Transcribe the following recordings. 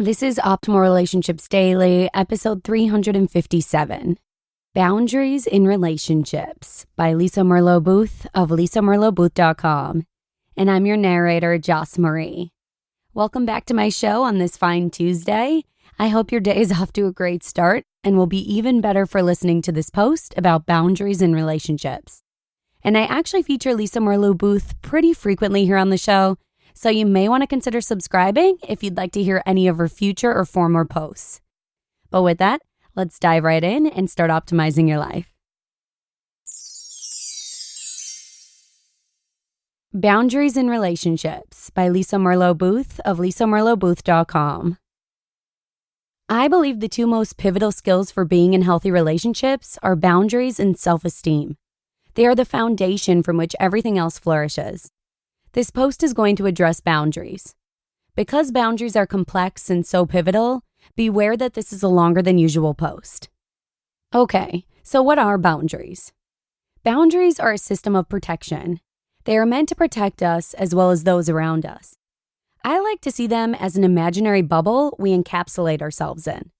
This is Optimal Relationships Daily, episode 357, Boundaries in Relationships by Lisa Merlo-Booth of lisamerlobooth.com. And I'm your narrator, Joss Marie. Welcome back to my show on this fine Tuesday. I hope your day is off to a great start and will be even better for listening to this post about boundaries in relationships. And I actually feature Lisa Merlo-Booth pretty frequently here on the show, so you may want to consider subscribing if you'd like to hear any of her future or former posts. But with that, let's dive right in and start optimizing your life. Boundaries in Relationships by Lisa Merlo-Booth of lisamerlobooth.com. I believe the two most pivotal skills for being in healthy relationships are boundaries and self-esteem. They are the foundation from which everything else flourishes. This post is going to address boundaries. Because boundaries are complex and so pivotal, beware that this is a longer than usual post. Okay, so what are boundaries? Boundaries are a system of protection. They are meant to protect us as well as those around us. I like to see them as an imaginary bubble we encapsulate ourselves in.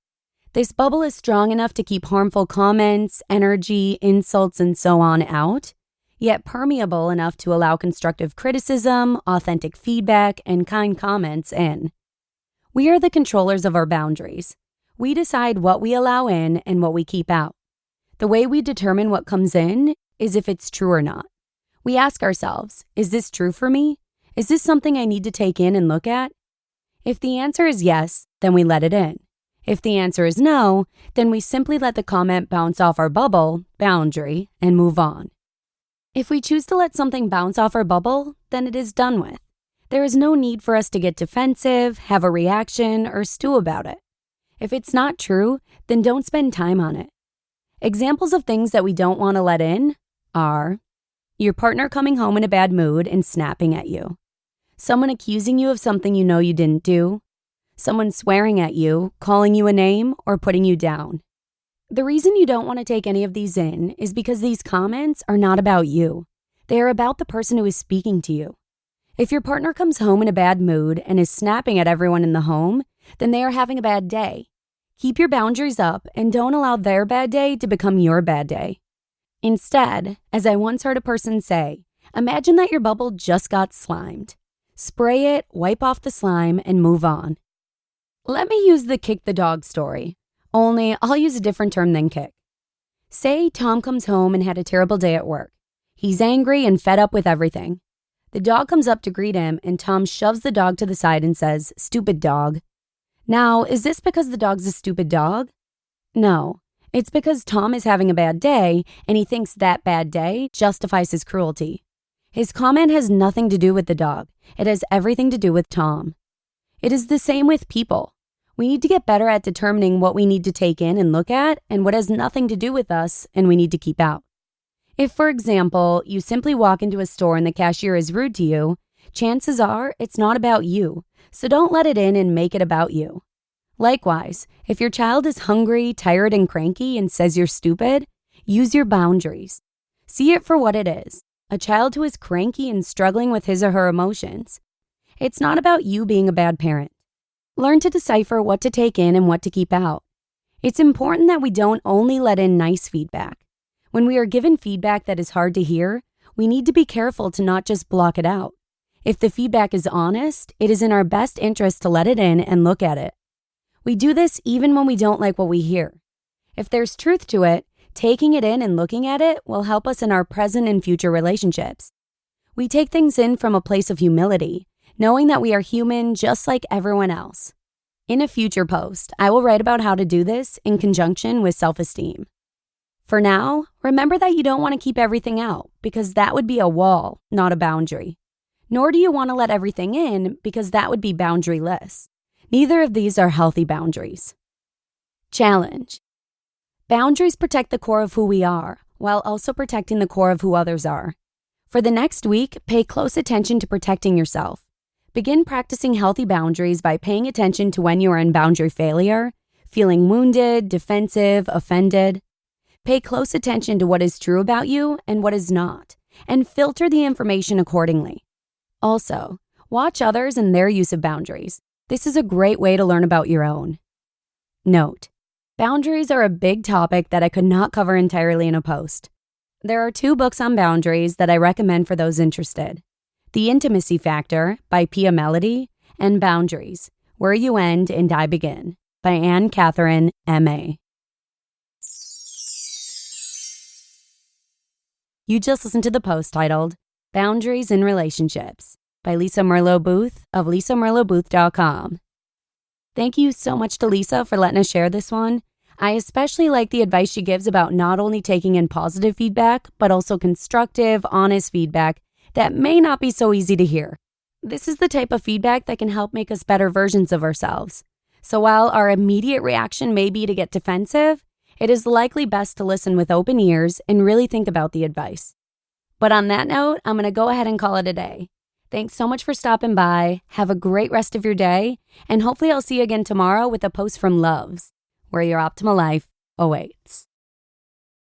This bubble is strong enough to keep harmful comments, energy, insults, and so on out, yet permeable enough to allow constructive criticism, authentic feedback, and kind comments in. We are the controllers of our boundaries. We decide what we allow in and what we keep out. The way we determine what comes in is if it's true or not. We ask ourselves, is this true for me? Is this something I need to take in and look at? If the answer is yes, then we let it in. If the answer is no, then we simply let the comment bounce off our bubble, boundary, and move on. If we choose to let something bounce off our bubble, then it is done with. There is no need for us to get defensive, have a reaction, or stew about it. If it's not true, then don't spend time on it. Examples of things that we don't want to let in are your partner coming home in a bad mood and snapping at you, someone accusing you of something you know you didn't do, someone swearing at you, calling you a name, or putting you down. The reason you don't want to take any of these in is because these comments are not about you. They are about the person who is speaking to you. If your partner comes home in a bad mood and is snapping at everyone in the home, then they are having a bad day. Keep your boundaries up and don't allow their bad day to become your bad day. Instead, as I once heard a person say, imagine that your bubble just got slimed. Spray it, wipe off the slime, and move on. Let me use the kick the dog story. Only I'll use a different term than kick. Say Tom comes home and had a terrible day at work. He's angry and fed up with everything. The dog comes up to greet him and Tom shoves the dog to the side and says, "Stupid dog." Now, is this because the dog's a stupid dog? No, it's because Tom is having a bad day and he thinks that bad day justifies his cruelty. His comment has nothing to do with the dog. It has everything to do with Tom. It is the same with people. We need to get better at determining what we need to take in and look at and what has nothing to do with us and we need to keep out. If, for example, you simply walk into a store and the cashier is rude to you, chances are it's not about you, so don't let it in and make it about you. Likewise, if your child is hungry, tired, and cranky and says you're stupid, use your boundaries. See it for what it is, a child who is cranky and struggling with his or her emotions. It's not about you being a bad parent. Learn to decipher what to take in and what to keep out. It's important that we don't only let in nice feedback. When we are given feedback that is hard to hear, we need to be careful to not just block it out. If the feedback is honest, it is in our best interest to let it in and look at it. We do this even when we don't like what we hear. If there's truth to it, taking it in and looking at it will help us in our present and future relationships. We take things in from a place of humility, knowing that we are human just like everyone else. In a future post, I will write about how to do this in conjunction with self-esteem. For now, remember that you don't want to keep everything out because that would be a wall, not a boundary. Nor do you want to let everything in because that would be boundaryless. Neither of these are healthy boundaries. Challenge. Boundaries protect the core of who we are, while also protecting the core of who others are. For the next week, pay close attention to protecting yourself. Begin practicing healthy boundaries by paying attention to when you are in boundary failure, feeling wounded, defensive, offended. Pay close attention to what is true about you and what is not, and filter the information accordingly. Also, watch others and their use of boundaries. This is a great way to learn about your own. Note: boundaries are a big topic that I could not cover entirely in a post. There are 2 books on boundaries that I recommend for those interested: The Intimacy Factor by Pia Mellody and Boundaries, Where You End and I Begin by Anne Catherine, M.A. You just listened to the post titled Boundaries in Relationships by Lisa Merlo-Booth of lisamerlobooth.com. Thank you so much to Lisa for letting us share this one. I especially like the advice she gives about not only taking in positive feedback, but also constructive, honest feedback that may not be so easy to hear. This is the type of feedback that can help make us better versions of ourselves. So while our immediate reaction may be to get defensive, it is likely best to listen with open ears and really think about the advice. But on that note, I'm going to go ahead and call it a day. Thanks so much for stopping by. Have a great rest of your day, and hopefully I'll see you again tomorrow with a post from Loves, where your optimal life awaits.